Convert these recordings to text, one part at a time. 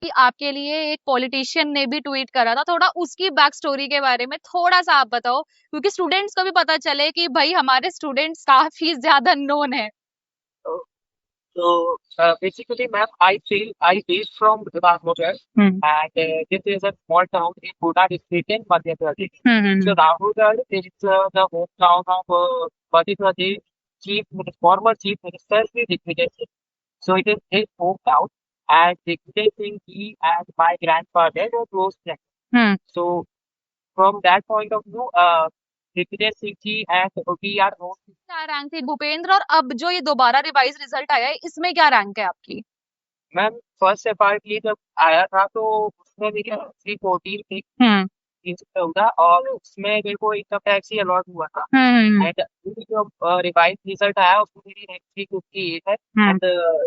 कि आपके लिए एक पॉलिटिशियन ने भी ट्वीट करा था, थोड़ा उसकी बैक स्टोरी के बारे में थोड़ा सा आप बताओ, क्योंकि स्टूडेंट्स को भी पता चले कि भाई हमारे स्टूडेंट्स काफी ज्यादा नोन है। So, basically, ma'am, I based from Rajmotor, hmm and this is a small town in Pune district in Madhya Pradesh. So, hmm Rajmotor is the hometown of Madhya Pradesh former chief minister Sri Digvijay Singh. So, it is his hometown, and Digvijay Singh, he and my grandfather were close friends. Hmm. So, from that point of view, Digvijay Singh ji and we are known. क्या rank थी भूपेंद्र, और अब जो ये दोबारा revise result आया है इसमें क्या रैंक है आपकी? मैम फर्स्ट एफआर के लिए जब आया था तो उसमें मेरी 314 थी हम्म 314 और उसमें मेरे को इनकम टैक्स ही अलॉट हुआ था हम्म एंड जब रिवाइज रिजल्ट आया उसमें मेरी रैंक 358 है हम्म। एंड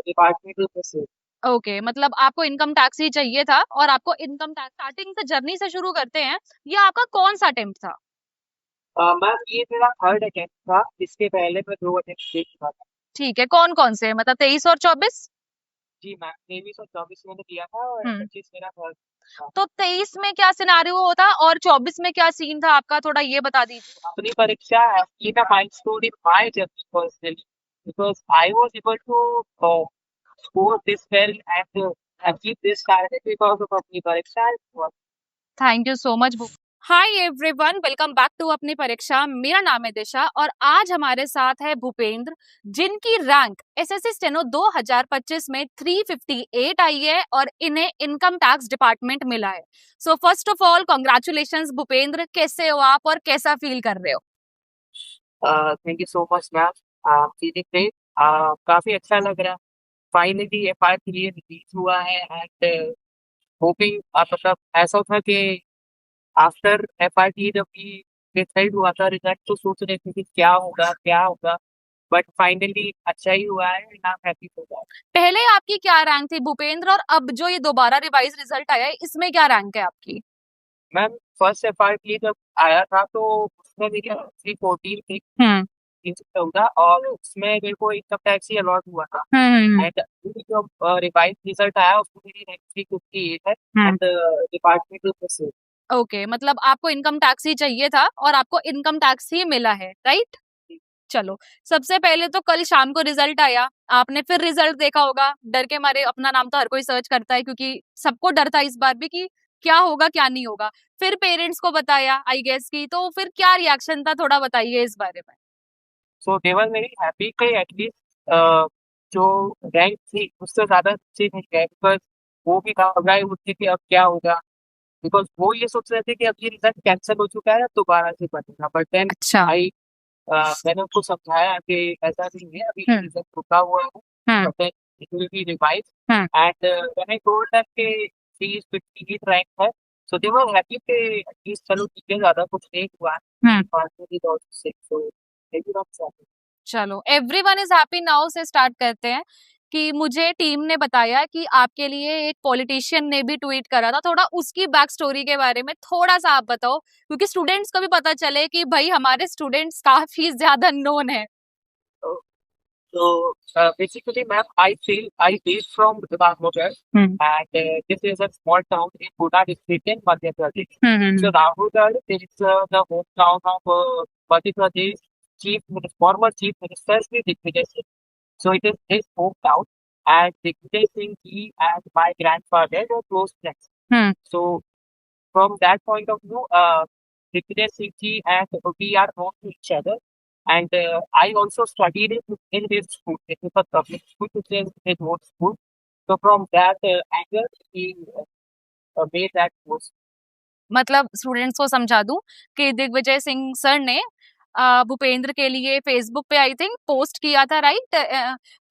डिपार्टमेंट से। ओके, मतलब आपको इनकम टैक्स ही चाहिए था, और आपको इनकम टैक्स स्टार्टिंग से जर्नी से शुरू करते हैं। ये आपका कौन सा अटेम्प्ट था? मैम ये मेरा थर्ड अटेम्प्ट था, इसके पहले मैं 2 अटेम्प्ट दे चुका था। ठीक है, कौन कौन से, मतलब 23 और 24? जी मैम 23 और 24 मैंने दिया था और हम्म। 25 मेरा थर्ड था। तो 23 में क्या सिनारियो होता और 24 में क्या सीन था आपका, थोड़ा ये बता दीजिए। अपनी परीक्षा की ना milestone in my journey personally because I was able to score this well and achieve this target because of Apni Pariksha. Thank you so much. Hi everyone, welcome back to Apni Pariksha. मेरा नाम है दिशा और आज हमारे साथ है भूपेंद्र, जिनकी रैंक एसएससी स्टेनो 2025 में 358 आई है और इन्हें इनकम टैक्स डिपार्टमेंट मिला है। So first of all congratulations Bhupendra, कैसे हो आप और कैसा फील कर रहे हो? Thank you so much ma'am. Feeling great. काफी अच्छा लग रहा है। फाइनली एफआर क्लियर रिलीज हुआ है एंड होपिंग मतलब ऐसा था कि आफ्टर एफआर की जब भी डिसाइड हुआ था रिजल्ट तो सोच रहे थे कि क्या होगा बट फाइनली अच्छा ही हुआ है and I am happy for that. पहले आपकी क्या रैंक थी भूपेंद्र, और अब जो ये दोबारा रिवाइज रिजल्ट आया है इसमें क्या रैंक है आपकी? मैम फर्स्ट एफआर की जब आया था तो उसमें मेरी 314 थी हम्म 314 और उसमें मेरे को इनकम टैक्स ही अलॉट हुआ था हम्म एंड जब रिवाइज रिजल्ट आया उसमें मेरी रैंक 358 है हम्म। एंड डिपार्टमेंट से। ओके, मतलब आपको इनकम टैक्स ही चाहिए था और आपको इनकम टैक्स ही मिला है, राइट? चलो, सबसे पहले तो कल शाम को रिजल्ट आया, आपने फिर रिजल्ट देखा होगा, डर के मारे अपना नाम तो हर कोई सर्च करता है, क्योंकि सबको डर था इस बार भी कि क्या होगा क्या नहीं होगा। फिर पेरेंट्स को बताया आई गेस की, तो फिर क्या रिएक्शन था, थोड़ा बताइए इस बारे में। सो दे वर वेरी हैप्पी कि एटलीस्ट जो रैंक थी उससे ज्यादा अच्छी नहीं गए बिकॉज वो भी घबराए हुए थे कि अब क्या होगा बिकॉज वो ये सोच रहे थे कि अब ये रिजल्ट कैंसिल हो चुका है अब दोबारा से पढ़ेगा बट देन अच्छा। आई मैंने उनको समझाया कि ऐसा नहीं है अभी हम्म रिजल्ट रुका हुआ है hmm but then it will be revise hmm. And when I told that कि शी इज 58 रैंक है सो दे वर हैप्पी कि एटलीस्ट चलो ठीक है ज्यादा कुछ नहीं हुआ हम्म। है सो थैंक यू नॉट। चलो, एवरीवन इज हैप्पी नाउ से स्टार्ट करते हैं। कि मुझे टीम ने बताया कि आपके लिए एक पॉलिटिशियन ने भी ट्वीट करा था, थोड़ा उसकी बैक स्टोरी के बारे में थोड़ा सा आप बताओ, क्योंकि स्टूडेंट्स को भी पता चले कि भाई हमारे स्टूडेंट्स काफी ज्यादा नोन है। So basically, ma'am, I based from Rajmotor, hmm and this is a small town in Pune district in Madhya Pradesh. So hmm Rajmotor is the hometown of Madhya Pradesh former chief minister Sri Digvijay Singh. So it is his hometown, and Digvijay Singh he and my grandfather were close friends. Hmm. So from that point of view, Digvijay Singh ji and we are known to each other. And I also studied in his school. It is a public school, which is his own school. So from that angle, he made that post. मतलब students को समझा दूं कि Digvijay Singh sir ने भूपेंद्र के लिए Facebook पे I think post किया था, राइट?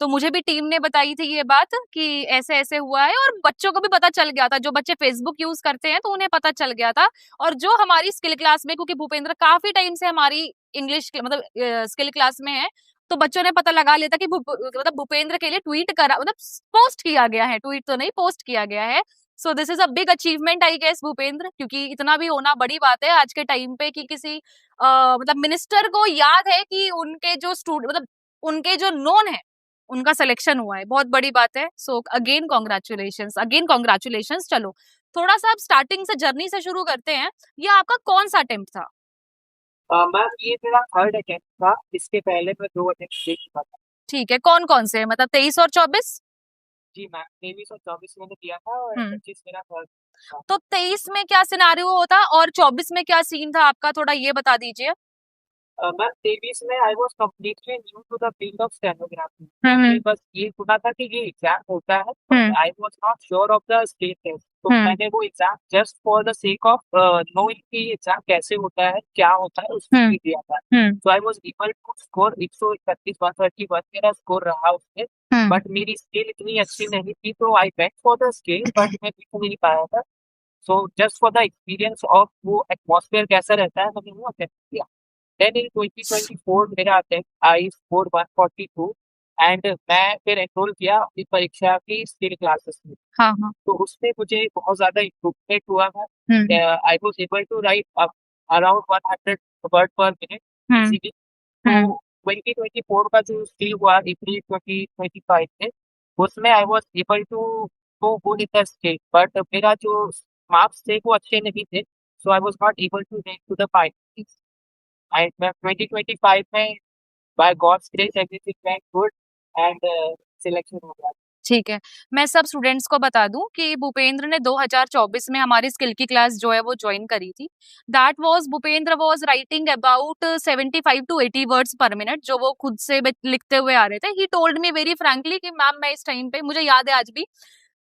तो मुझे भी टीम ने बताई थी ये बात कि ऐसे ऐसे हुआ है, और बच्चों को भी पता चल गया था, जो बच्चे फेसबुक यूज करते हैं तो उन्हें पता चल गया था। और जो हमारी स्किल क्लास में, क्योंकि भूपेंद्र काफी टाइम से हमारी इंग्लिश मतलब स्किल क्लास में है, तो बच्चों ने पता लगा लिया था कि मतलब भूपेंद्र के लिए ट्वीट करा, मतलब पोस्ट किया गया है, ट्वीट तो नहीं पोस्ट किया गया है। So this is a big achievement I guess Bhupendra, क्योंकि इतना भी होना बड़ी बात है आज के टाइम पे कि किसी मतलब मिनिस्टर को याद है कि उनके जो स्टूडेंट मतलब उनके जो नोन है उनका सिलेक्शन हुआ है, बहुत बड़ी बात है। So again congratulations. चलो थोड़ा सा अब स्टार्टिंग से जर्नी से शुरू करते हैं। ये आपका कौन सा अटेम्प्ट था? मैम ये मेरा थर्ड अटेम्प्ट था, इसके पहले मैं 2 अटेम्प्ट दे चुका था। ठीक है, कौन कौन से, मतलब 23 और 24? जी मैम, 23 और 24 मैंने दिया था और हम्म। 25 मेरा थर्ड था। तो 23 में क्या सिनारियो होता और 24 में क्या सीन था आपका, थोड़ा ये बता दीजिए। मैम 23 में I was completely new to the field of stenography. Hmm. मैंने बस ये सुना था कि ये एग्जाम होता है, but I was not sure of the state test. तो मैंने वो exam just for the sake of knowing कि एग्जाम कैसे होता है, क्या होता है, उसके लिए दिया था। तो I was able to score 131 131 मेरा स्कोर रहा उसमें। बट मेरी स्किल इतनी अच्छी नहीं थी, तो आई went for the skill but मैं लिख नहीं पाया था। So just for the experience of वो एटमॉस्फेयर कैसा रहता है, मैंने वो अटेम्प्ट किया। देन इन 2024 मेरा अटेम्प्ट आई स्कोर 142 एंड मैं फिर एनरोल किया अपनी परीक्षा की स्किल क्लासेस में। हाँ हाँ। तो उसमें मुझे बहुत ज्यादा इम्प्रूवमेंट हुआ था। I was able to write around 100 word per minute easily. तो 2024 का जो स्किल हुआ अप्रैल 2025 में, उसमें I was able to go good in the skill, but मेरा जो मार्क्स थे वो अच्छे नहीं थे। So I was not able to get to the final. And मैं 2025 में by God's grace everything went good and selection हो गया। ठीक है, मैं सब स्टूडेंट्स को बता दूं कि भूपेंद्र ने 2024 में हमारी स्किल की क्लास जो है वो ज्वाइन करी थी। That was Bhupendra was writing about 75 to 80 words per minute, जो वो खुद से लिखते हुए आ रहे थे। He told me very frankly कि मैम मैं इस टाइम पे, मुझे याद है आज भी,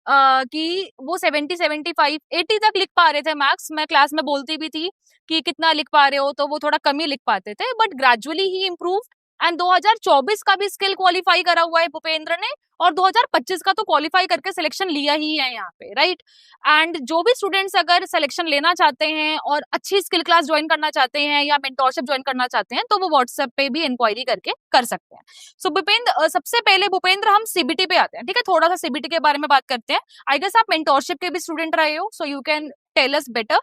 कि वो 70 75 80 तक लिख पा रहे थे मैक्स। मैं क्लास में बोलती भी थी कि कितना लिख पा रहे हो, तो वो थोड़ा कम ही लिख पाते थे, but gradually he improve. And 2024 का भी स्किल क्वालिफाई करा हुआ है भूपेंद्र ने, और 2025 का तो क्वालिफाई करके सिलेक्शन लिया ही है यहाँ पे, राइट। एंड जो भी स्टूडेंट्स अगर सिलेक्शन लेना चाहते हैं और अच्छी स्किल क्लास ज्वाइन करना चाहते हैं या मेंटोरशिप ज्वाइन करना चाहते हैं, तो वो व्हाट्सएप पे भी इंक्वायरी करके कर सकते हैं। सो भूपेंद्र, सबसे पहले भूपेंद्र हम सीबीटी पे आते हैं, ठीक है, थोड़ा सा सीबीटी के बारे में बात करते हैं। आई गेस आप मेंटोरशिप के भी स्टूडेंट रहे हो, so you can tell us better.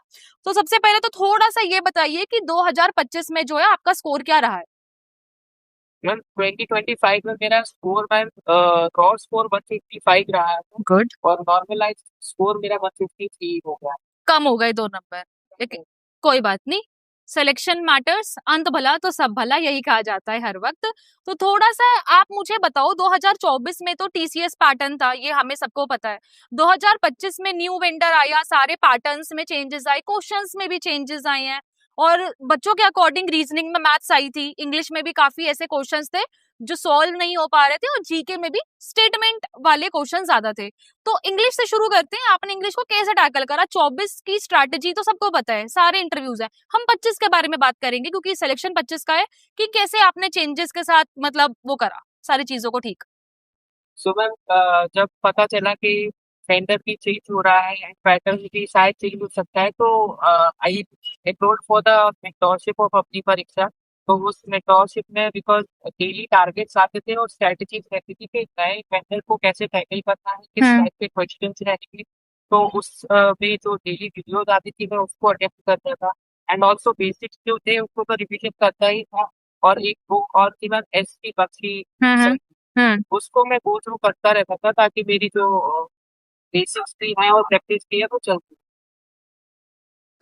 तो सबसे पहले तो थोड़ा सा ये बताइए कि 2025 में जो है आपका स्कोर क्या रहा है? मैम 2025 में मेरा स्कोर मैम क्रॉस स्कोर 155 रहा है गुड। और नॉर्मलाइज स्कोर मेरा 153 हो गया। कम हो गए 2 नंबर, लेकिन कोई बात नहीं। सिलेक्शन मैटर्स, अंत भला तो सब भला, यही कहा जाता है हर वक्त। तो थोड़ा सा आप मुझे बताओ, 2024 में तो टीसीएस पैटर्न था, ये हमें सबको पता है। 2025 में न्यू वेंडर आया, सारे पैटर्न्स में चेंजेस आए, क्वेश्चंस में भी चेंजेस आए हैं, और बच्चों के अकॉर्डिंग रीजनिंग में मैथ्स आई थी, इंग्लिश में भी काफी ऐसे क्वेश्चंस थे जो सॉल्व नहीं हो पा रहे थे, और जीके में भी स्टेटमेंट वाले क्वेश्चन ज्यादा थे। तो इंग्लिश से शुरू करते हैं, आपने इंग्लिश को कैसे टैकल करा? 24 की स्ट्रैटेजी तो सबको पता है, सारे इंटरव्यूज है। हम 25 के बारे में बात करेंगे क्योंकि सिलेक्शन 25 का है, कि कैसे आपने चेंजेस के साथ मतलब वो करा सारी चीजों को ठीक। सो मैम जब पता चला कि सेंटर भी चेंज हो रहा है एंड पैटर्न भी शायद चेंज हो सकता है, तो I enrolled for the mentorship of अपनी परीक्षा। तो उस मेंटोरशिप में बिकॉज डेली टारगेट्स आते थे और स्ट्रेटजीज रहती थी कि नए वेंडर को कैसे टैकल करना है, किस टाइप के क्वेश्चंस रहेंगे। तो उस में जो डेली वीडियोज आती थी मैं उसको अटेम्प्ट करता था एंड ऑल्सो बेसिक्स जो थे उसको तो रिविजन करता ही था। और एक बुक और थी मैम एस.टी. बख्शी सर, उसको मैं गो थ्रू करता रहता था ताकि मेरी जो बेसिक्स भी हैं और प्रैक्टिस भी है वो चलती।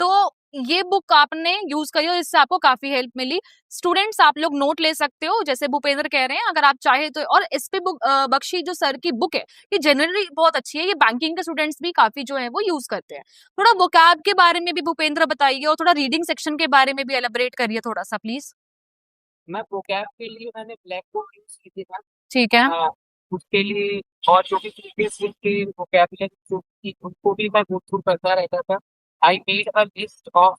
तो ये बुक आपने यूज करी और इससे आपको काफी हेल्प मिली। स्टूडेंट्स आप लोग नोट ले सकते हो, जैसे भूपेंद्र कह रहे हैं, अगर आप चाहे तो। और एसपी बुक बख्शी जो सर की बुक है, ये जनरली बहुत अच्छी है, ये बैंकिंग के स्टूडेंट्स भी काफी जो है वो यूज करते हैं। थोड़ा वोकैब के बारे में भी भूपेंद्र बताइए, और थोड़ा रीडिंग सेक्शन के बारे में भी एलेबरेट करिए थोड़ा सा प्लीज। मैं vocab के लिए मैंने ब्लैक बुक यूज की थी मैम। ठीक है। उसके लिए और जो भी प्रीवियस बुक की vocabulary जो थी उनको भी मैं गो थ्रू करता रहता था। I made a list of,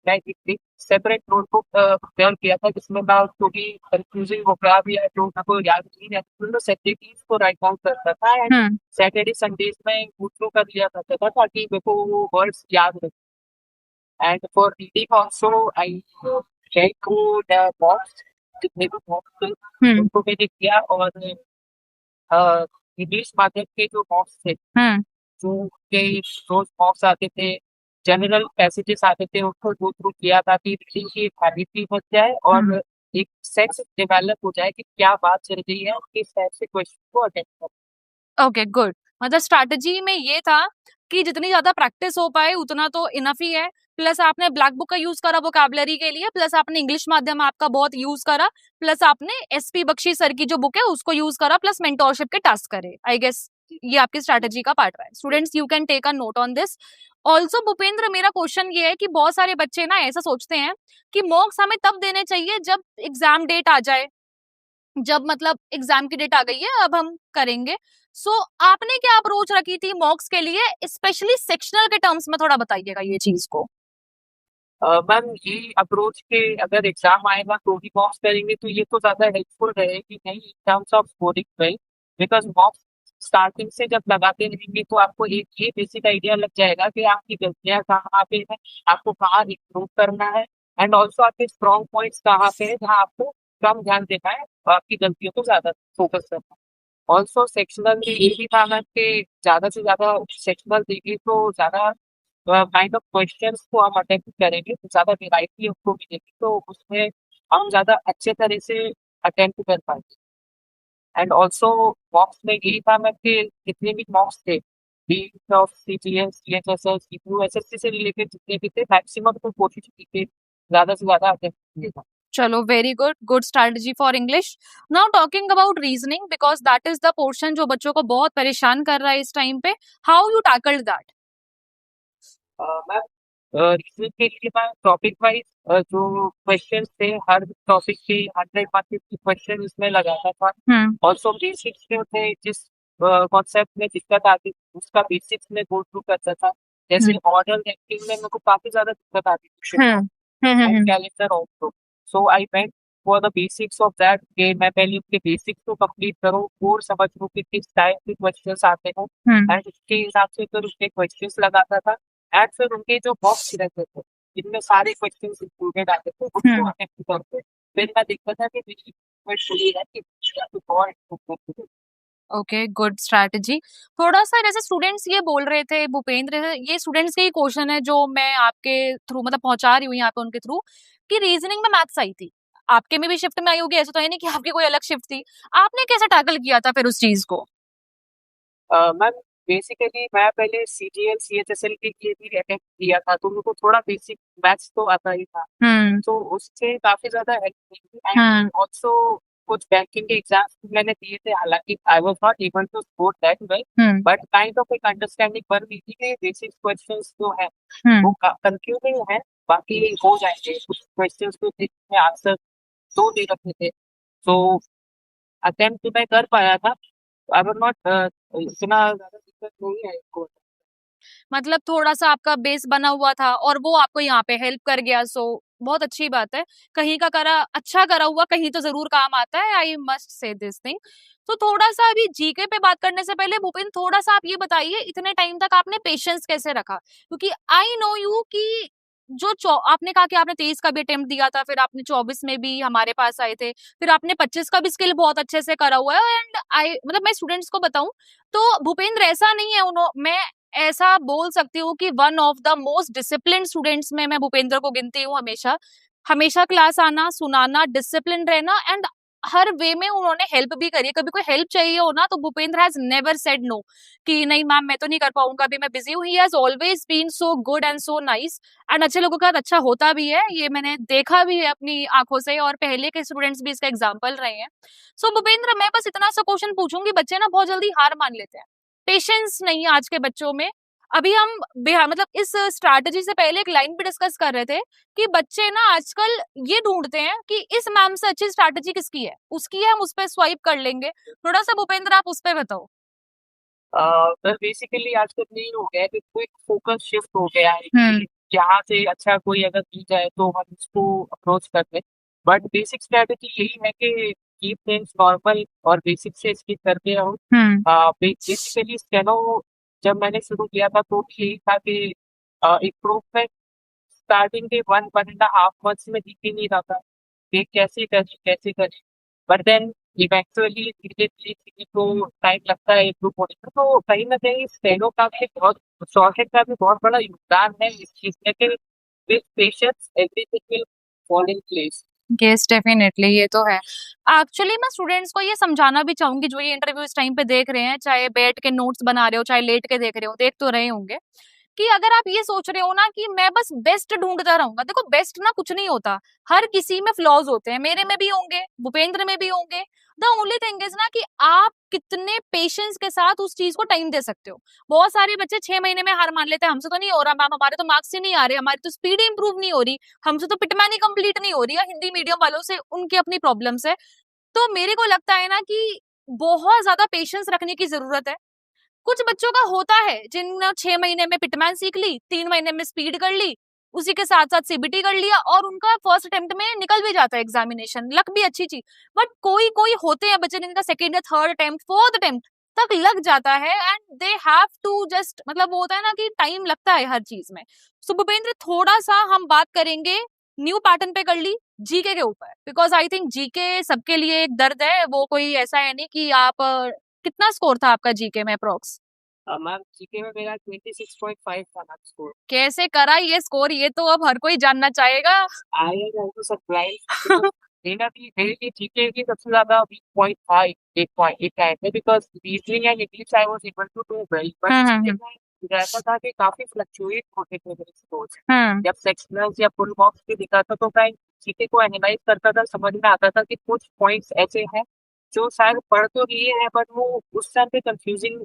मैं एक सेपरेट नोटबुक प्रिपेयर किया था जिसमें मैं जो भी कंफ्यूजिंग vocab या जो मेरे को याद नहीं रहता था, सेपरेटली को राइट डाउन करता था एंड सैटरडे संडेज में गो थ्रू कर लिया करता था ताकि मेरे को वो वर्ड्स याद रहे। And for reading also I read through the books, जितने भी बॉक्स थे उनको मैंने किया। और इंग्लिश माध्यम के जो बॉक्स थे, जो के रोज बॉक्स आते थे, जनरल पैसेजेस आते थे, उनको गो थ्रू किया ताकि रीडिंग की हैबिट भी बन जाए और एक सेंस डेवलप हो जाए कि क्या बात चल रही है, किस टाइप से क्वेश्चन को अटेंड करना। Okay good. मतलब स्ट्रैटेजी में ये था कि जितनी ज्यादा प्रैक्टिस हो पाए उतना तो इनफ ही है। प्लस आपने ब्लैक बुक का यूज करा वोकैबुलरी के लिए, प्लस आपने इंग्लिश माध्यम आपका बहुत यूज करा, प्लस आपने एसपी बख्शी सर की जो बुक है उसको यूज करा, प्लस मेंटोरशिप के टास्क करे। आई गेस ये आपकी स्ट्रैटेजी का पार्ट रहा है। Students you can take a note on this. Also Bhupendra, मेरा क्वेश्चन ये है कि बहुत सारे बच्चे ना ऐसा सोचते हैं कि मॉक्स हमें तब देने चाहिए जब एग्जाम डेट आ जाए, जब मतलब एग्जाम की डेट आ गई है अब हम करेंगे। सो आपने क्या अप्रोच रखी थी मॉक्स के लिए, स्पेशली सेक्शनल के टर्म्स में थोड़ा बताइएगा ये चीज को। मैम ये अप्रोच के अगर एग्जाम आएगा तो ही मॉक्स करेंगे तो ये तो ज्यादा हेल्पफुल रहेगी नहीं in terms of scoring, right? Because मॉक्स starting से जब लगाते रहेंगे तो आपको एक ये बेसिक आइडिया लग जाएगा कि आपकी गलतियां कहाँ पे है, आपको कहाँ इम्प्रूव करना है, एंड ऑल्सो आपके स्ट्रॉन्ग पॉइंट्स कहाँ पे है जहाँ आपको कम ध्यान देना है और आपकी गलतियों को ज्यादा फोकस करना है। ऑल्सो सेक्शनल में ये भी था मैम कि ज्यादा से ज्यादा सेक्शनल देंगे तो ज्यादा काइंड ऑफ क्वेश्चंस को हम अटेम्प्ट करेंगे तो ज़्यादा वैरायटी हमको मिलेगी, तो उसमें हम ज़्यादा अच्छे तरह से अटेम्प्ट कर पाएंगे। एंड ऑल्सो मॉक्स में यही था मैं कि जितने भी मॉक्स थे, be it of CGL, CHSL, CPU, SSC से रिलेटेड जितने भी थे मैक्सिमम तो कोशिश की थी ज़्यादा से ज़्यादा अटेम्प्ट करने का। चलो very good, good strategy for English. Now talking about reasoning, because that is the portion जो बच्चों को बहुत परेशान कर रहा है इस टाइम पे। How you tackled that? Ma'am reasoning के लिए मैं टॉपिक वाइज जो क्वेश्चन थे हर टॉपिक के 100 मार्क्स के क्वेश्चन इसमें लगाता था। हम्म। ऑल्सो बेसिक्स जो थे जिस कॉन्सेप्ट में दिक्कत आती थी उसका बेसिक्स में गो थ्रू करता था। जैसे ऑर्डर रैंकिंग में मेरे को काफी ज्यादा दिक्कत आती थी hmm. And hmm. Calendar also. So I went for the basics of that कि मैं पहले उसके बेसिक्स को कंप्लीट करूँ और समझ लूँ कि किस टाइप के क्वेश्चंस आते हैं, हम्म। एंड उसके हिसाब से फिर उसके क्वेश्चंस लगाता था। एंड फिर उनके जो बॉक्स रहते थे जिनमें सारे क्वेश्चंस इंक्लूडेड आते थे उसको हम्म। अटेम्प्ट करते। फिर मैं देखता था कि मेरी क्वेश्चन है कि कुछ और improve करते थे। Okay, good strategy. थोड़ा सा जैसे स्टूडेंट्स ये बोल रहे थे भूपेंद्र, ये स्टूडेंट्स के ही क्वेश्चन है जो मैं आपके थ्रू मतलब पहुंचा रही हूँ यहाँ पे उनके थ्रू, कि रीजनिंग में मैथ्स आई थी, आपके में भी शिफ्ट में आई होगी, ऐसा तो है नहीं कि आपकी कोई अलग शिफ्ट थी। आपने कैसे टैकल किया था फिर उस चीज को? मैम बेसिकली मैं पहले सीजीएल सीएचएसएल के लिए भी अटेम्प्ट किया था तो मेरे को थोड़ा बेसिक मैथ्स तो आता ही था, हम्म। तो उससे काफी ज्यादा हेल्प मिली। हम्म। एंड ऑल्सो कुछ बैंकिंग के एग्जाम्स मैंने दिए थे, हालांकि I was not able to score that well, hmm. But kind of एक अंडरस्टैंडिंग बन गई थी कि बेसिक क्वेश्चंस जो है वो हम्म। कंफ्यूजिंग है, बाकी हो जाएंगे। कुछ क्वेश्चंस को में आंसर दो दे रखे थे, तो अटेम्प्ट मैं कर पाया था। आई वाज नॉट इतना ज्यादा दिक्कत नहीं है इसको। मतलब थोड़ा सा आपका बेस बना हुआ था और वो आपको यहाँ पे हेल्प कर गया, सो बहुत अच्छी बात है। कहीं का करा अच्छा करा हुआ कहीं तो जरूर काम आता है, I must say this thing. तो थोड़ा सा अभी जीके पे बात करने से पहले भूपिन, थोड़ा सा आप ये बताइए इतने टाइम तक आपने पेशेंस कैसे रखा, क्योंकि आई नो यू कि आपने कहा कि आपने 23 का भी अटेम्प्ट दिया था, फिर आपने 24 में भी हमारे पास आए थे, फिर आपने 25 का भी स्किल बहुत अच्छे से करा हुआ है। एंड आई मतलब मैं स्टूडेंट्स को बताऊं तो भूपेंद्र ऐसा नहीं है, उन्होंने मैं ऐसा बोल सकती हूँ कि one of the most discipline students में मैं भूपेंद्र को गिनती हूँ। हमेशा हमेशा क्लास आना, सुनाना, डिसिप्लिन रहना, एंड हर वे में उन्होंने हेल्प भी करी है। कभी कोई हेल्प चाहिए हो ना तो Bhupendra has never said no कि नहीं मैम मैं तो नहीं कर पाऊंगा, अभी मैं बिजी हूँ। He has always been so good and so nice, and अच्छे लोगों का अच्छा होता भी है, ये मैंने देखा भी है अपनी आंखों से, और पहले के स्टूडेंट्स भी इसका एग्जाम्पल रहे हैं। सो भूपेंद्र, मैं बस इतना सा क्वेश्चन पूछूंगी, बच्चे ना बहुत जल्दी हार मान लेते हैं, पेशेंस नहीं है आज के बच्चों में। अभी हम बिहार मतलब इस स्ट्रैटेजी से पहले एक लाइन भी डिस्कस कर रहे थे कि बच्चे ना आजकल ये ढूंढते हैं कि इस मैम से अच्छी स्ट्रैटेजी किसकी है, उसकी है हम उस पर स्वाइप कर लेंगे। थोड़ा सा भूपेंद्र आप उस पर बताओ। सर बेसिकली आजकल नहीं हो गया है कि क्विक फोकस शिफ्ट हो गया है हम्म। कि जहाँ से अच्छा कोई अगर मिल जाए तो हम उसको अप्रोच कर लें। बट बेसिक स्ट्रेटेजी यही है कि कीप थिंग्स नॉर्मल और बेसिक से स्किप करते रहो। हम्म। बेसिकली स्टेनो जब मैंने शुरू किया था तो भी यही था कि इम्प्रूवमेंट स्टार्टिंग के 1.5 मंथ्स में दिख ही नहीं रहा था कि कैसे करें। बट देन इवेंचुअली धीरे धीरे चीजें को टाइम लगता है इम्प्रूव होने में, तो कहीं ना कहीं स्टेनो का भी बहुत शॉर्टेज का भी बहुत बड़ा योगदान है इस चीज में कि with patience everything will fall in place. Yes definitely, ये तो है। एक्चुअली मैं स्टूडेंट्स को ये समझाना भी चाहूंगी जो ये इंटरव्यू इस टाइम पे देख रहे हैं, चाहे बैठ के नोट्स बना रहे हो चाहे लेट के देख रहे हो, देख तो रहे होंगे कि अगर आप ये सोच रहे हो ना कि मैं बस बेस्ट ढूंढता रहूंगा, देखो बेस्ट ना कुछ नहीं होता। हर किसी में फ्लॉज होते हैं, मेरे में भी होंगे, भूपेंद्र में भी होंगे। द ओनली थिंग इज ना कि आप कितने पेशेंस के साथ उस चीज को टाइम दे सकते हो। बहुत सारे बच्चे 6 महीने में हार मान लेते हैं, हमसे तो नहीं हो रहा मैम, हमारे तो मार्क्स ही नहीं आ रहे, हमारी तो स्पीड इंप्रूव नहीं हो रही, हमसे तो पिटमैन ही कंप्लीट नहीं हो रही है। हिंदी मीडियम वालों से उनकी अपनी प्रॉब्लम्स है। तो मेरे को लगता है ना कि बहुत ज्यादा पेशेंस रखने की जरूरत है। कुछ बच्चों का होता है जिन 6 महीने में पिटमैन सीख ली, 3 महीने में स्पीड कर ली, उसी के साथ साथ सीबीटी कर लिया और उनका फर्स्ट अटेम्प्ट में निकल भी जाता है एग्जामिनेशन, लक भी अच्छी चीज। बट कोई कोई होते हैं बच्चे जिनका सेकेंड या थर्ड अटेम्प्ट फोर्थ अटेम्प्ट तक लग जाता है, and they have to just, मतलब वो होता है ना कि टाइम लगता है हर चीज में। सो भूपेंद्र, थोड़ा सा हम बात करेंगे न्यू पैटर्न पे कर ली, जीके के ऊपर, बिकॉज आई थिंक जीके सबके लिए एक दर्द है। वो कोई ऐसा है नहीं कि आप कितना स्कोर था आपका जीके में अप्रोक्स? मैम जीके में मेरा 26.5 था मैम स्कोर। कैसे करा ये स्कोर, ये तो अब हर कोई जानना चाहेगा। आई एम ऑल्सो सरप्राइज्ड मेरी जीके की सबसे ज्यादा वीक पॉइंट था 8.8 आए थे, because reasoning and English I was able to do well, but GK में ऐसा था कि काफी फ्लक्चुएट होते थे मेरे स्कोर्स। जब सेक्शनल्स या फुल मार्क्स भी दिखाता तो मैं जीके को एनालाइज करता था, समझ में आता था कि कुछ पॉइंट्स ऐसे हैं जो शायद पढ़ तो लिए हैं बट वो उस टाइम पे कंफ्यूजिंग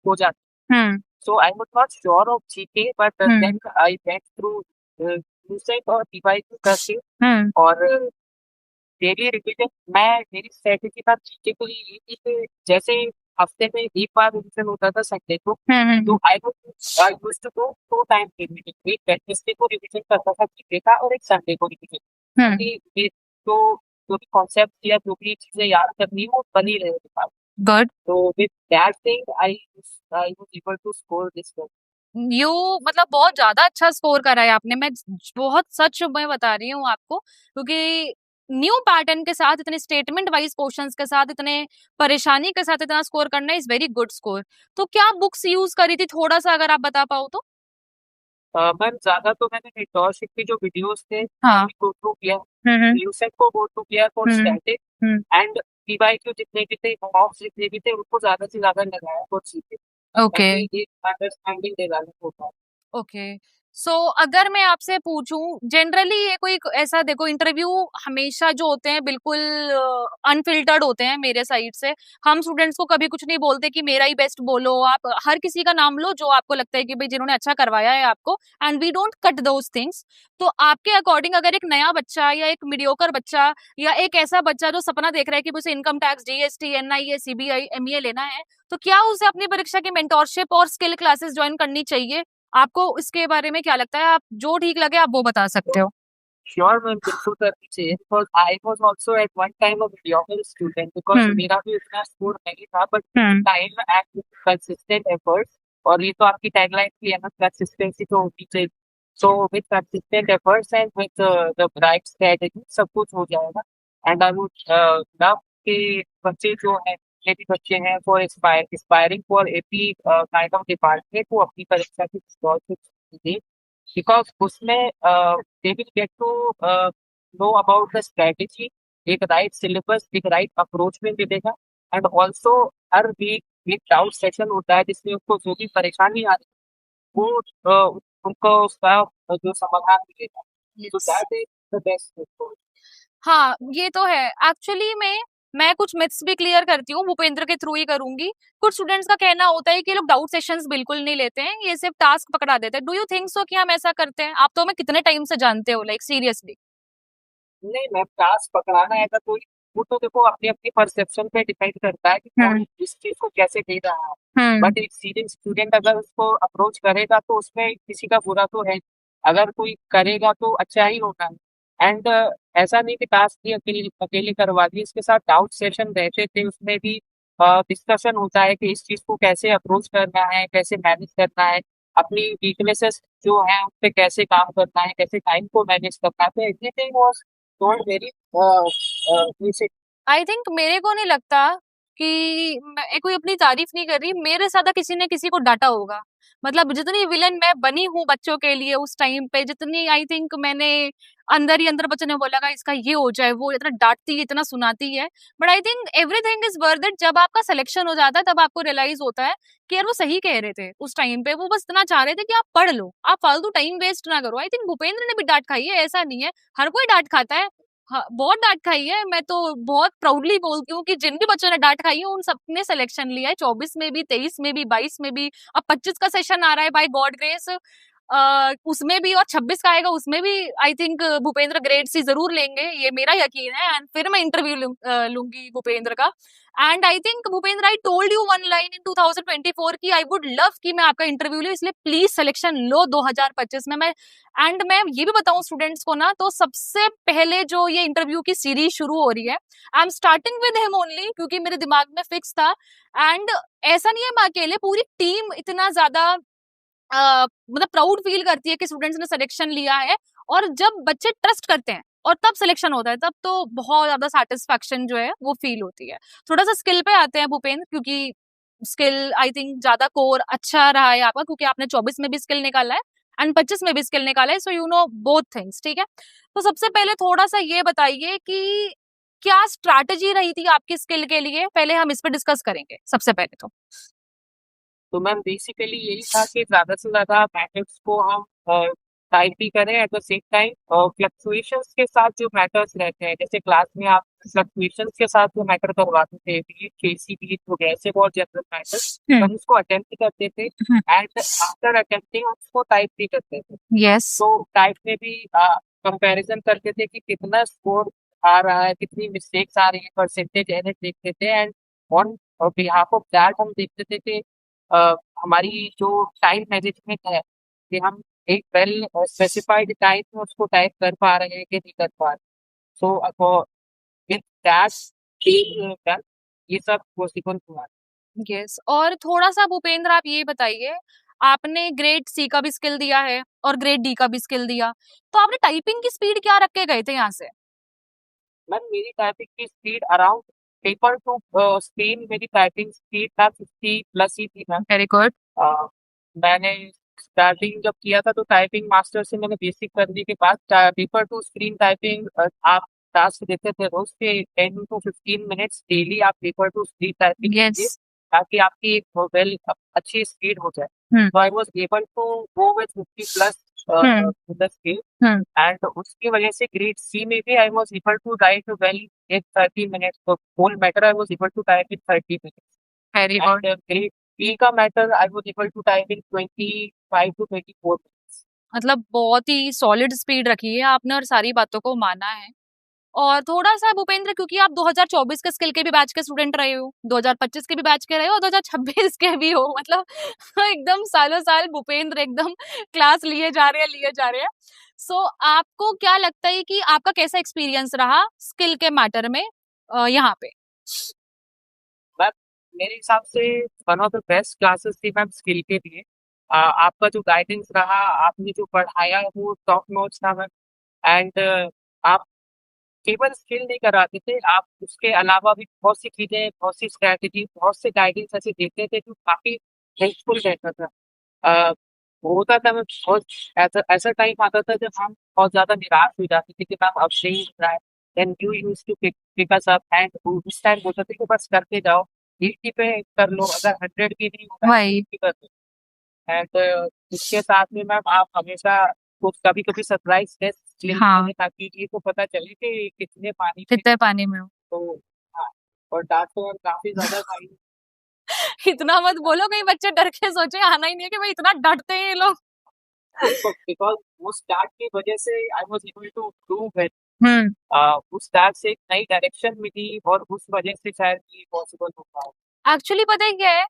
हो जाते। हम्म। So I was not sure of GK, but hmm. then I went through USEC और PYQ करके हम्म। और डेली रिवीजन। मैं मेरी स्ट्रेटेजी था जीके को ये थी कि जैसे हफ्ते में एक बार रिवीजन होता था संडे को, तो I used to go 2 time revision, एक वेडनेसडे को रिवीजन करता था जीके का और एक संडे को रिवीजन, ताकि ये तो जो भी कॉन्सेप्ट या जो भी चीजें याद करनी है वो बनी रहे दिमाग। गुड। तो with that thing I was able to score this. You, मतलब बहुत ज्यादा अच्छा स्कोर करा है आपने। मैं बहुत सच में बता रही हूँ आपको, क्योंकि न्यू पैटर्न के साथ इतने स्टेटमेंट वाइज क्वेश्चंस के साथ इतने परेशानी के साथ इतना स्कोर करना इज वेरी गुड स्कोर। तो क्या बुक्स यूज करी थी, थोड़ा सा अगर आप बता पाओ तो? मैम ज्यादा तो मैंने मेंटोरशिप की जो वीडियोस थे हाँ। गो थ्रू किया, हम्म। यूसेक को गो थ्रू किया for hmm. Static hmm. And PYQ जितने भी थे, मॉक्स जितने भी थे, उनको ज्यादा से ज्यादा लगाया फॉर सीखे, ओके। ताकि एक अंडरस्टैंडिंग डेवलप हो पाए। ओके। सो अगर मैं आपसे पूछूं जनरली, ये कोई ऐसा, देखो इंटरव्यू हमेशा जो होते हैं बिल्कुल अनफिल्टर्ड होते हैं मेरे साइड से। हम स्टूडेंट्स को कभी कुछ नहीं बोलते कि मेरा ही बेस्ट बोलो, आप हर किसी का नाम लो जो आपको लगता है कि भाई जिन्होंने अच्छा करवाया है आपको, and we don't cut those things. तो आपके अकॉर्डिंग अगर एक नया बच्चा या एक मीडियोकर बच्चा या एक ऐसा बच्चा जो सपना देख रहा है कि उसे income tax, GST, NIA, CBI, MEA लेना है, तो क्या उसे अपनी परीक्षा की मेंटोरशिप और स्किल क्लासेस ज्वाइन करनी चाहिए? आपको इसके बारे में क्या लगता है? आप जो ठीक लगे आप वो बता सकते हो। श्योर मैम, बिल्कुल करनी चाहिए, because I was also at one time a mediocre student, because मेरा भी उतना स्कोर नहीं था, but time and consistent efforts, और ये तो आपकी टैगलाइन भी है ना, कंसिस्टेंसी तो होनी चाहिए। So with consistent efforts and with the right strategy सब कुछ हो जाएगा। एंड आई वुड लव के बच्चे जो हैं, जितने भी बच्चे हैं for aspiring for AP kind of department, वो अपनी परीक्षा की स्कॉलरशिप दें, बिकॉज उसमें they will get to know about the strategy, एक राइट सिलेबस, एक राइट अप्रोच में मिलेगा। एंड ऑल्सो हर वीक एक डाउट सेशन होता है जिसमें उनको जो भी परेशानी आ रही है वो उनको उसका जो समाधान मिलेगा। तो दैट इज द बेस्ट। हाँ, ये तो है। एक्चुअली में मैं कुछ मिथ्स भी क्लियर करती हूँ, भूपेंद्र के थ्रू ही करूंगी। कुछ स्टूडेंट्स का कहना होता है कि ये लोग डाउट सेशंस बिल्कुल नहीं लेते हैं, ये सिर्फ टास्क पकड़ा देते हैं। डू यू थिंक सो कि हम ऐसा करते हैं? आप तो हमें कितने टाइम से जानते हो, लाइक सीरियसली। नहीं मैम, टास्क पकड़ाना है तो कोई, वो तो देखो अपनी अपनी परसेप्शन पे डिपेंड करता है कि कौन इस चीज को कैसे ले रहा है। बट एक सीरियस स्टूडेंट अगर उसको अप्रोच करेगा तो उसमें किसी का बुरा तो है, अगर कोई करेगा तो अच्छा ही होगा। एंड ऐसा नहीं कि टास्क भी अकेले अकेले करवा दी, इसके साथ डाउट सेशन रहते थे, उसमें भी डिस्कशन होता है कि इस चीज को कैसे अप्रोच करना है, कैसे मैनेज करना है, अपनी वीकनेसेस जो है उन पे कैसे काम करना है, कैसे टाइम को मैनेज करना है। तो everything was told very basic. I think मेरे को नहीं लगता कि मैं कोई अपनी तारीफ नहीं कर रही, मेरे साथ किसी ने किसी को डांटा होगा। मतलब जितनी विलन मैं बनी हूँ बच्चों के लिए उस टाइम पे, जितनी आई थिंक मैंने अंदर ही अंदर बच्चों ने बोला कि इसका ये हो जाए, वो इतना डांटती है इतना सुनाती है, but I think everything is worth it. जब आपका सिलेक्शन हो जाता है तब आपको रियलाइज होता है कि यार वो सही कह रहे थे उस टाइम पे, वो बस इतना चाह रहे थे कि आप पढ़ लो, आप फालतू टाइम वेस्ट ना करो। आई थिंक भूपेंद्र ने भी डांट खाई है, ऐसा नहीं है, हर कोई डांट खाता है। हाँ, बहुत डांट खाई है। मैं तो बहुत प्राउडली बोलती हूँ कि जिन भी बच्चों ने डांट खाई है उन सबने सिलेक्शन लिया है, 24 में भी, 23 में भी, 22 में भी, अब 25 का सेशन आ रहा है बाय गॉड ग्रेस, उसमें भी, और 26 का आएगा उसमें भी। I think Bhupendra grade C जरूर लेंगे, ये मेरा यकीन है। एंड फिर मैं इंटरव्यू लूंगी भूपेंद्र का। And I think Bhupendra, I told you one line in 2024 की आई वुड लव कि मैं आपका इंटरव्यू लूं, इसलिए प्लीज सिलेक्शन लो 2025 में। मैं एंड मैं ये भी बताऊं स्टूडेंट्स को ना, तो सबसे पहले जो ये इंटरव्यू की सीरीज शुरू हो रही है, I am starting with him only, क्योंकि मेरे दिमाग में फिक्स था। एंड ऐसा नहीं है मैं अकेले, पूरी टीम इतना ज्यादा मतलब प्राउड फील करती है कि स्टूडेंट्स ने सिलेक्शन लिया है। और जब बच्चे ट्रस्ट करते हैं और तब सिलेक्शन होता है, तब तो बहुत ज्यादा सेटिस्फैक्शन जो है वो फील होती है। थोड़ा सा स्किल पे आते हैं भूपेंद्र, क्योंकि स्किल आई थिंक ज्यादा कोर अच्छा रहा है आपका, क्योंकि आपने 24 में भी स्किल निकाला है एंड 25 में भी स्किल निकाला है, so you know both things, ठीक है। तो सबसे पहले थोड़ा सा ये बताइए कि क्या स्ट्रैटेजी रही थी आपकी स्किल के लिए, पहले हम इस पर डिस्कस करेंगे सबसे पहले तो। तो मैम बेसिकली यही था कि ज्यादा से ज्यादा मैथड्स को हम टाइप भी करें एट द सेम टाइम, और फ्लक्चुएशंस के साथ जो मैटर्स रहते हैं, जैसे क्लास में आप फ्लक्चुएशंस के साथ जो मैटर करवाते थे, बीट केसी बीट हो गया, ऐसे बहुत जनरल मैटर्स, हम उसको अटेम्प्ट करते थे एंड आफ्टर अटेम्प्टिंग उसको टाइप भी करते थे। यस। तो टाइप में भी कंपैरिजन करते थे कि कितना स्कोर आ रहा है, कितनी मिस्टेक्स आ रही है, परसेंटेज एरर देखते थे। And on behalf of that हम देखते थे कि हमारी जो टाइम मैनेजमेंट है, कि हम एक वेल स्पेसिफाइड टाइम में उसको टाइप कर पा रहे हैं कि नहीं कर पा रहे। सो विद दैट ये सब पॉसिबल हुआ। यस, और थोड़ा सा भूपेंद्र आप ये बताइए, आपने ग्रेड सी का भी स्किल दिया है और ग्रेड डी का भी स्किल दिया, तो आपने टाइपिंग की स्पीड क्या रख के गए थे यहाँ से? मैम मेरी टाइपिंग की speed around paper to screen, मेरी टाइपिंग स्पीड था 50 प्लस ही थी मैम। Very good. अ, मैंने स्टार्टिंग जब किया था तो टाइपिंग मास्टर से मैंने बेसिक करने के बाद पेपर टू स्क्रीन टाइपिंग आप टास्क देते थे रोज के 10 टू 15 मिनट्स डेली, आप पेपर टू स्क्रीन टाइपिंग कीजिए यस। ताकि आपकी वेल अच्छी स्पीड हो जाए। हम्म। तो I was able to go with 50 plus hmm. The skill, hmm. And उसकी वजह से ग्रेड सी में भी I was able to write well in 30 minutes, तो whole matter I was able to type in 30 minutes. Very and good. Grade B का matter I was able to type in 25 to 24 minutes. मतलब बहुत ही solid speed रखी है आपने और सारी बातों को माना है। और थोड़ा सा भूपेंद्र, क्योंकि आप 2024 के स्किल के भी बैच के स्टूडेंट रहे हो, 2025 के भी बैच के रहे हो और 2026 के भी हो, मतलब एकदम सालों साल भूपेंद्र एकदम क्लास लिए जा रहे हैं। सो आपको क्या लगता है कि आपका कैसा एक्सपीरियंस रहा स्किल के मैटर में यहाँ पे? मैम मेरे हिसाब से one of the best classes थी मैम स्किल के लिए। आपका जो गाइडेंस रहा, आपने जो पढ़ाया वो टॉप नॉच था मैम। एंड आप केवल स्किल नहीं कराते थे, आप उसके अलावा भी बहुत सी चीजें, बहुत सी स्ट्रैटेजी, बहुत से गाइडेंस ऐसे देते थे जो काफी हेल्पफुल रहता था। अ, होता था मैं बहुत ऐसा ऐसा टाइम आता था जब हम बहुत ज्यादा निराश हो जाते थे कि मैम अब नहीं हो रहा है, then you use to pick us up and उस टाइम बोलते थे कि बस करते जाओ, 80 पे कर लो, अगर 100 भी नहीं होगा वही। 50 कर दो। एंड इसके साथ में मैम आप हमेशा कुछ कभी कभी सरप्राइज टेस्ट लेते हाँ, हैं ताकि ये तो पता चले कि कितने पानी में। कितने पानी में हो। तो हाँ, और डांट तो और काफी ज्यादा खाई। इतना मत बोलो कहीं बच्चे डर के सोचे आना ही नहीं है कि भाई इतना डरते हैं ये लोग। बिकॉज उस डांट की वजह से I was able to prove it. Hmm. उस डांट से एक नई डायरेक्शन मिली और उस वजह से शायद ये पॉसिबल हो पाया। एक्चुअली पता है क्या है,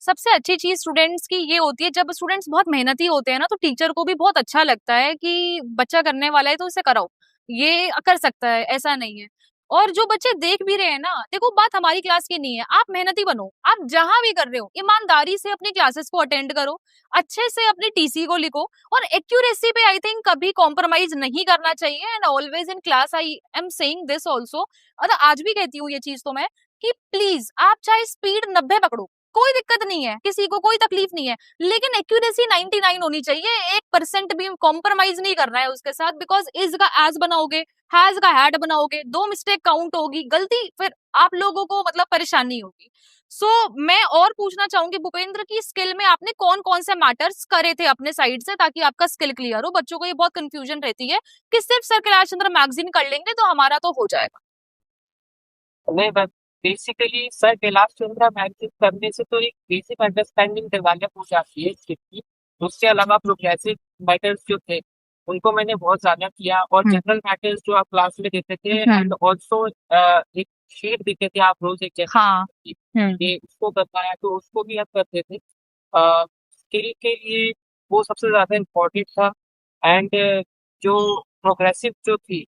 सबसे अच्छी चीज स्टूडेंट्स की ये होती है, जब स्टूडेंट्स बहुत मेहनती होते हैं ना, तो टीचर को भी बहुत अच्छा लगता है कि बच्चा करने वाला है तो इसे कराओ, ये कर सकता है, ऐसा नहीं है। और जो बच्चे देख भी रहे हैं ना, देखो बात हमारी क्लास की नहीं है, आप मेहनती बनो, आप जहां भी कर रहे हो ईमानदारी से अपनी क्लासेस को अटेंड करो, अच्छे से अपनी टीसी को लिखो, और एक्यूरेसी पे आई थिंक कभी कॉम्प्रोमाइज नहीं करना चाहिए। And always in class I am saying this also, मतलब आज भी कहती हूँ ये चीज तो मैं, कि प्लीज आप चाहे स्पीड 90 पकड़ो, कोई दिक्कत नहीं है, किसी को कोई तकलीफ नहीं है, लेकिन एक्यूरेसी 99 होनी चाहिए, 1% भी कॉम्प्रोमाइज नहीं करना है उसके साथ, बिकॉज इज का एज बनाओगे, हैज का हैड बनाओगे, 2 मिस्टेक काउंट होगी, गलती फिर आप लोगों को मतलब परेशानी होगी। सो मैं और पूछना चाहूंगी भूपेंद्र की स्किल में आपने कौन कौन से मैटर्स करे थे अपने साइड से, ताकि आपका स्किल क्लियर हो। बच्चों को ये बहुत कंफ्यूजन रहती है कि सिर्फ सर कैलाश चंद्र मैगजीन कर लेंगे तो हमारा तो हो जाएगा। नहीं, बस basically sir Kailash Chandra magazine करने से तो एक बेसिक अंडरस्टैंडिंग डेवलप हो जाती है इसकी। उससे अलावा प्रोग्रेसिव मैटर्स जो थे उनको मैंने बहुत ज्यादा किया, और जनरल मैटर्स जो आप क्लास में देते थे, एंड ऑल्सो एक शीट देते थे आप रोज एक हाँ। ये उसको बताया, तो उसको भी आप करते थे। स्किल के लिए वो सबसे ज्यादा इम्पोर्टेंट था। एंड जो प्रोग्रेसिव जो थी,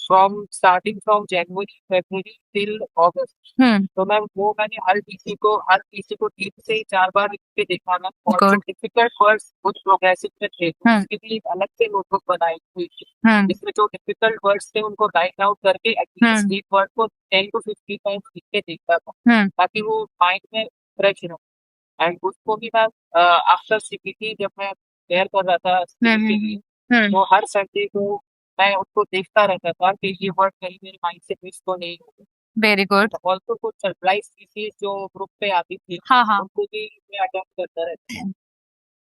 starting from January February till August, तो मैंने हर किसी को 3 से 4 बार लिख के देखा ना, और जो गुड। डिफिकल्ट वर्ड्स कुछ प्रोग्रेसिव में थे तो उसके लिए एक अलग से नोटबुक बनाई हुई थी, जिसमें जो डिफिकल्ट वर्ड्स थे उनको राइट आउट करके एटलीस्ट एक वर्ड को 10 to 50 टाइम्स लिख के देखता था, ताकि वो माइंड में फ्रेश रहे। एंड उसको भी मैं आफ्टर सीपीटी जब मैं तैयार कर रहा था स्किल के लिए, तो हर संडे को मैं उसको देखता रहता था कि ये वर्ड कहीं मेरे माइंड से मिस तो नहीं हो। Very good. ऑल्सो कुछ सरप्राइज चीजें जो ग्रुप पे आती थी हाँ हाँ। उनको भी मैं अटेंड करता रहता था।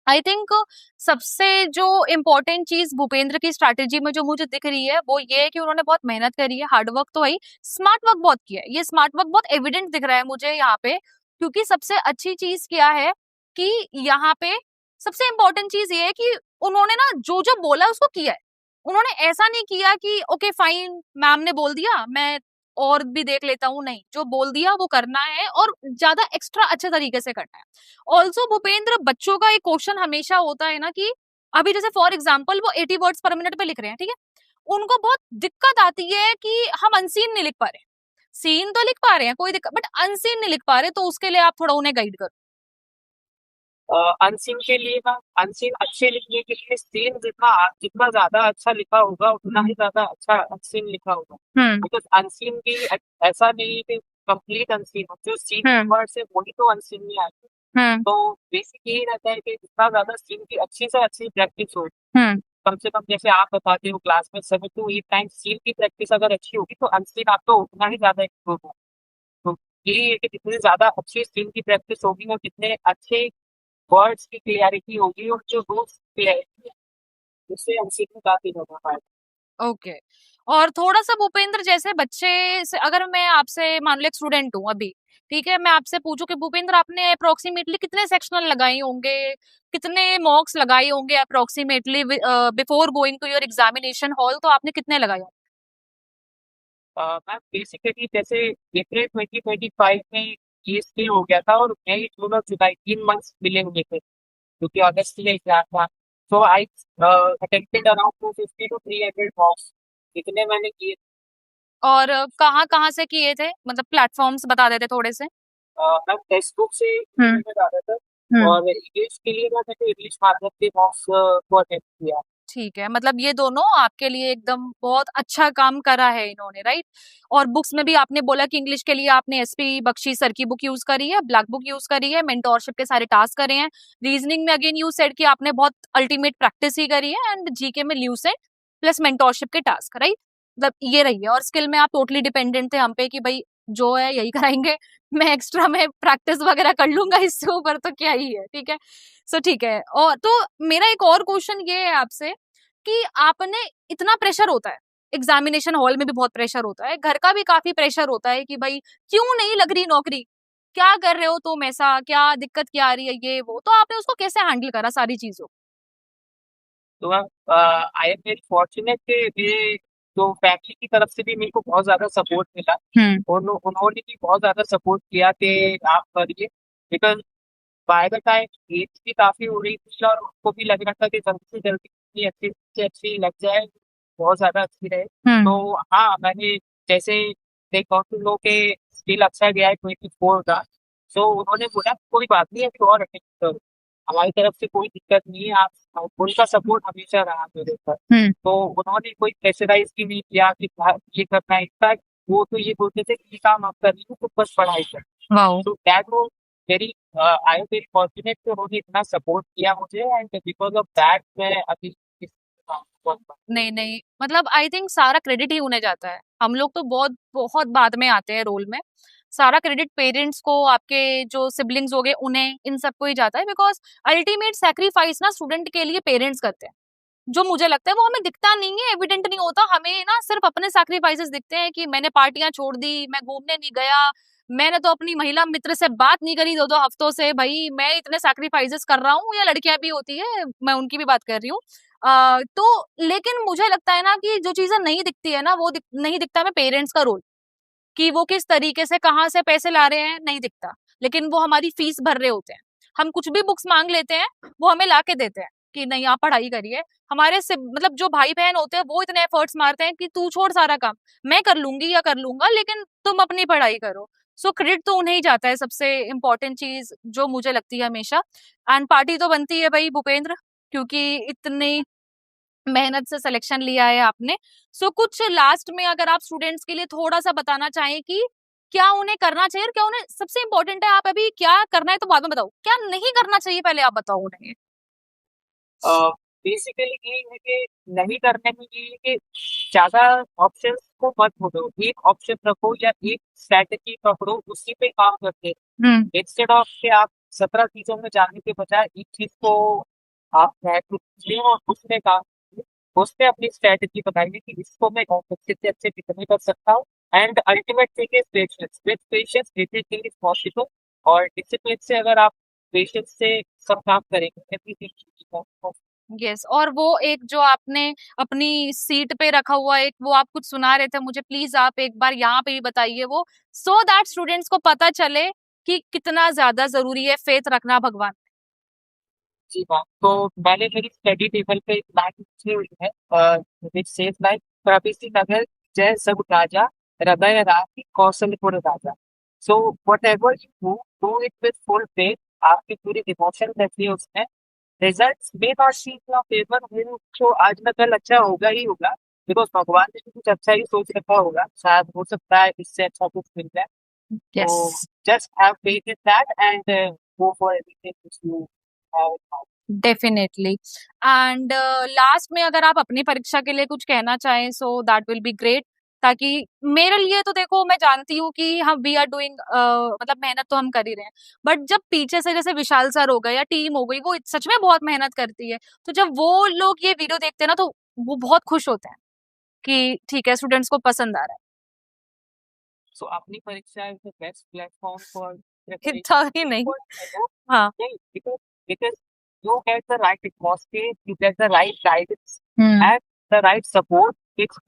आई थिंक सबसे जो इम्पोर्टेंट चीज भूपेंद्र की स्ट्रैटेजी में जो मुझे दिख रही है वो ये है कि उन्होंने बहुत मेहनत करी है, हार्डवर्क तो है, स्मार्ट वर्क बहुत किया है। ये स्मार्ट वर्क बहुत एविडेंट दिख रहा है मुझे यहाँ पे, क्योंकि सबसे अच्छी चीज क्या है कि यहाँ पे सबसे इम्पोर्टेंट चीज ये है कि उन्होंने ना जो जो बोला उसको किया है। उन्होंने ऐसा नहीं किया कि ओके फाइन मैम ने बोल दिया मैं और भी देख लेता हूँ, नहीं, जो बोल दिया वो करना है और ज्यादा एक्स्ट्रा अच्छे तरीके से करना है। ऑल्सो भूपेंद्र, बच्चों का एक क्वेश्चन हमेशा होता है ना कि अभी जैसे फॉर एग्जाम्पल वो 80 वर्ड्स पर मिनट पे लिख रहे हैं, ठीक है, उनको बहुत दिक्कत आती है कि हम अनसीन नहीं लिख पा रहे, सीन तो लिख पा रहे हैं कोई दिक्कत, बट अनसीन नहीं लिख पा रहे, तो उसके लिए आप थोड़ा उन्हें गाइड करो। अनसीन के लिए ना, अनसीन अच्छे लिखने के लिए सीन जितना जितना ज्यादा अच्छा लिखा होगा उतना ही ज्यादा अच्छा अनसीन लिखा होगा। बिकॉज अनसीन भी ऐसा नहीं है कि कंप्लीट अनसीन हो, जो सीन वर्ड से वही तो अनसीन में आते। तो बेसिक यही रहता है कि जितना ज्यादा सीन की अच्छी से अच्छी प्रैक्टिस हो, कम से कम जैसे आप बताते हो क्लास में 7 to 8 टाइम्स सीन की प्रैक्टिस अगर अच्छी होगी तो अनसीन आपको उतना ही ज्यादा इम्प्रूव हो। तो यही है कि जितनी ज्यादा अच्छी सीन की प्रैक्टिस होगी और जितने अच्छे वर्ड्स की क्लियरिटी होगी और जो रूल्स क्लियरिटी है, उससे अनसीन में काफी ज्यादा फायदा। ओके। और थोड़ा सा भूपेंद्र, जैसे बच्चे से अगर मैं आपसे मान लो एक स्टूडेंट हूँ अभी, ठीक है, मैं आपसे पूछूं कि भूपेंद्र आपने अप्रोक्सीमेटली कितने सेक्शनल लगाए होंगे, कितने मॉक्स लगाए होंगे approximately before going to your examination hall, तो आपने कितने लगाए होंगे? मैम बेसिकली जैसे अप्रैल 2025 में ये स्किल हो गया था, और मई जून और जुलाई 3 मंथ्स मिले हुए थे क्योंकि अगस्त में एग्जाम था। So I attempted around 250 to 300 mocks, इतने मैंने किए। और कहाँ कहाँ से किए थे, मतलब प्लेटफॉर्म्स बता देते थोड़े से। मैं टेक्स्ट बुक से में ज्यादा था, और इंग्लिश के लिए मैंने इंग्लिश माध्यम के मॉक्स को अटेम्प्ट किया। ठीक है, मतलब ये दोनों आपके लिए एकदम बहुत अच्छा काम करा है इन्होंने, राइट। और बुक्स में भी आपने बोला कि इंग्लिश के लिए आपने एसपी बख्शी सर की बुक यूज करी है, ब्लैक बुक यूज करी है, मेंटोरशिप के सारे टास्क करे हैं। रीजनिंग में अगेन यू सेड कि आपने बहुत अल्टीमेट प्रैक्टिस ही करी है, एंड जीके में ल्यूसेंट प्लस मेंटोरशिप के टास्क, राइट। मतलब ये रही है, और स्किल में आप टोटली डिपेंडेंट थे हम पे कि भाई जो है यही कराएंगे, मैं एक्स्ट्रा में प्रैक्टिस वगैरह कर लूंगा, इससे ऊपर तो क्या ही है, ठीक है। सो ठीक है, और तो मेरा एक और क्वेश्चन ये है आपसे कि आपने, इतना प्रेशर होता है एग्जामिनेशन हॉल में भी, बहुत प्रेशर होता है, घर का भी काफी प्रेशर होता है कि भाई क्यों नहीं लग रही नौकरी, क्या कर रहे हो तुम, ऐसा क्या दिक्कत क्या आ रही है, ये वो, तो आपने उसको कैसे हैंडल करा सारी चीजों तो ma'am I am very fortunate कि मेरे जो फैमिली की तरफ से भी मेरे को बहुत ज्यादा सपोर्ट मिला, और उन्होंने भी बहुत ज्यादा सपोर्ट किया कि आप करिए। Because by the time age भी काफी हो रही थी, और उनको भी लग रहा था कि जल्दी से जल्दी इतनी अच्छी से अच्छी लग जाए, बहुत ज्यादा अच्छी रहे। तो हाँ, मैंने जैसे देखा कि लोग के स्किल अच्छा गया है 24 का, सो उन्होंने बोला कोई बात नहीं है, तो और अटेंड करो, हमारी तरफ से कोई दिक्कत नहीं है, आप उनका सपोर्ट हमेशा रहा मेरे ऊपर। तो उन्होंने कोई प्रेशराइज भी नहीं किया कि ये करना है। इनफैक्ट वो तो ये बोलते थे कि ये काम आप कर रही हो तो बस पढ़ाई कर। Wow. So that was very I was very fortunate कि उन्होंने इतना सपोर्ट किया मुझे एंड बिकॉज ऑफ दैट मैं अभी इस काम को कर पाया। नहीं नहीं, मतलब आई थिंक सारा क्रेडिट ही उन्हें जाता है, हम लोग तो बहुत बहुत बाद में आते हैं रोल में। सारा क्रेडिट पेरेंट्स को, आपके जो सिबलिंग्स हो गए उन्हें, इन सबको ही जाता है, बिकॉज अल्टीमेट सेक्रीफाइस ना स्टूडेंट के लिए पेरेंट्स करते हैं। जो मुझे लगता है वो हमें दिखता नहीं है, एविडेंट नहीं होता, हमें ना सिर्फ अपने सैक्रिफाइसेस दिखते हैं कि मैंने पार्टियां छोड़ दी, मैं घूमने नहीं गया, मैंने तो अपनी महिला मित्र से बात नहीं करी 2-2 हफ्तों से, भाई मैं इतने सैक्रिफाइसेस कर रहा हूँ, या लड़कियां भी होती है, मैं उनकी भी बात कर रही हूँ। तो लेकिन मुझे लगता है ना कि जो चीजें नहीं दिखती है ना, वो नहीं दिखता हमें पेरेंट्स का रोल, कि वो किस तरीके से कहाँ से पैसे ला रहे हैं नहीं दिखता, लेकिन वो हमारी फीस भर रहे होते हैं। हम कुछ भी बुक्स मांग लेते हैं, वो हमें ला के देते हैं कि नहीं आप पढ़ाई करिए। हमारे से मतलब जो भाई बहन होते हैं वो इतने एफर्ट्स मारते हैं कि तू छोड़ सारा काम, मैं कर लूंगी या कर लूंगा, लेकिन तुम अपनी पढ़ाई करो। सो क्रेडिट तो उन्हें ही जाता है, सबसे इम्पोर्टेंट चीज जो मुझे लगती है हमेशा। एंड पार्टी तो बनती है भाई भूपेंद्र, क्योंकि इतनी मेहनत से सिलेक्शन लिया है आपने। सो कुछ लास्ट में अगर आप स्टूडेंट्स के लिए थोड़ा सा बताना चाहें कि क्या उन्हें करना चाहिए और क्या उन्हें सबसे इम्पोर्टेंट है, आप अभी क्या करना है तो बाद में बताओ, क्या नहीं करना चाहिए पहले आप बताओ उन्हें। बेसिकली ये है कि नहीं करने में ये है कि ज्यादा ऑप्शंस को मत ढूंढो, एक ऑप्शन रखो या एक स्ट्रैटेजी पकड़ो, उसी पे काम करते हम्म। इंस्टेड ऑफ के आप 17 चीजों में जाने के बजाय एक चीज को आप लें और उसमें काम कीजिए। उस पे अपनी स्ट्रैटेजी बताइए कि इसको मैं अच्छे से अच्छे कितने कर सकता हूँ। And ultimate thing is patience, with patience everything is possible. और डिसिप्लिन से अगर आप पेशेंस से सब काम करेंगे एवरीथिंग। यस, और वो एक जो आपने अपनी सीट पे रखा हुआ एक वो आप कुछ सुना रहे थे मुझे, प्लीज आप एक बार यहाँ पे भी बताइए वो, सो दैट स्टूडेंट्स को पता चले कि कितना ज्यादा जरूरी है फेथ रखना भगवान। जी हाँ, तो मैंने मेरी स्टडी टेबल पे एक लाइन लिखी हुई है विच सेज लाइक प्रभृति नगर जय सब राजा हृदय राखी कौशलपुर राजा। So whatever you do it with full faith, आपकी पूरी डिवोशन रहती है उसमें। Results may not see in your favour, तो आज ना कल अच्छा होगा ही होगा, बिकॉज भगवान ने भी कुछ अच्छा ही सोच रखा होगा, शायद हो सकता है इससे अच्छा कुछ मिल जाए। यस, तो just have faith in that and go for everything which you have. Definitely. And last में अगर आप अपनी परीक्षा के लिए कुछ कहना चाहें so that will be great, ताकि मेरे लिए तो देखो मैं जानती हूँ कि हम वी आर डूइंग, मतलब मेहनत तो हम कर ही रहे हैं, बट जब पीछे से जैसे विशाल सर हो गए या टीम हो गई, वो सच में बहुत मेहनत करती है, तो जब वो लोग ये वीडियो देखते हैं ना तो वो बहुत खुश होते हैं कि ठीक है स्टूडेंट्स को पसंद आ रहा So अपनी परीक्षा is the best platform for है। preparation. था ही नहीं। हाँ। नहीं, because you get the right atmosphere, you get the right guidance hmm. and the right support. It's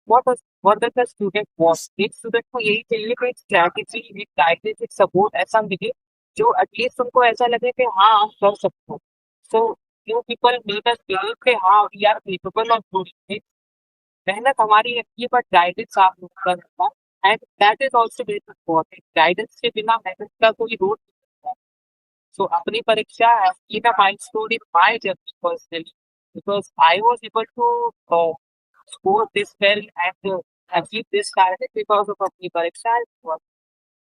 what does the student want? एक स्टूडेंट को यही चाहिए कि एक स्ट्रैटेजी, एक गाइडेंस, एक सपोर्ट ऐसा मिले जो एटलीस्ट उनको ऐसा लगे कि हाँ हम कर सकते हैं। So you people make us believe कि हाँ we are capable of doing it. मेहनत हमारी है बट गाइडेंस आप लोग का रहता है and that is also very important. Guidance के बिना मेहनत का कोई रोड नहीं है। सो अपनी परीक्षा has been a milestone in my journey personally because I was able to score this well and achieve this target because of Apni Pariksha.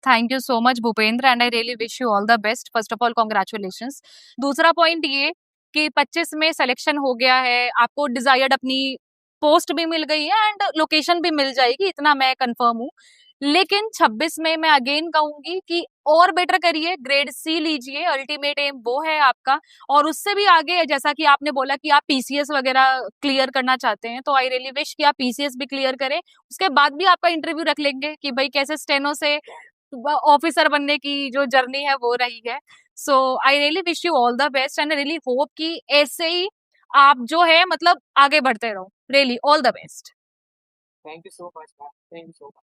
Thank you so much Bhupendra, and I really wish you all the best. First of all congratulations. दूसरा point ये कि 25 में selection हो गया है, आपको desired अपनी post भी मिल गई है एंड लोकेशन भी मिल जाएगी, इतना मैं कंफर्म हूँ। लेकिन 26 में मैं अगेन कहूंगी कि और बेटर करिए, ग्रेड सी लीजिए, अल्टीमेट एम वो है आपका। और उससे भी आगे जैसा कि आपने बोला कि आप पीसीएस वगैरह क्लियर करना चाहते हैं, तो आई रियली विश कि आप पीसीएस भी क्लियर करें, उसके बाद भी आपका इंटरव्यू रख लेंगे कि भाई कैसे स्टेनो से ऑफिसर बनने की जो जर्नी है वो रही है। So I really wish you all the best and really hope कि ऐसे ही आप जो है मतलब आगे बढ़ते रहो। Really all the best. Thank you so much. Thank you so much.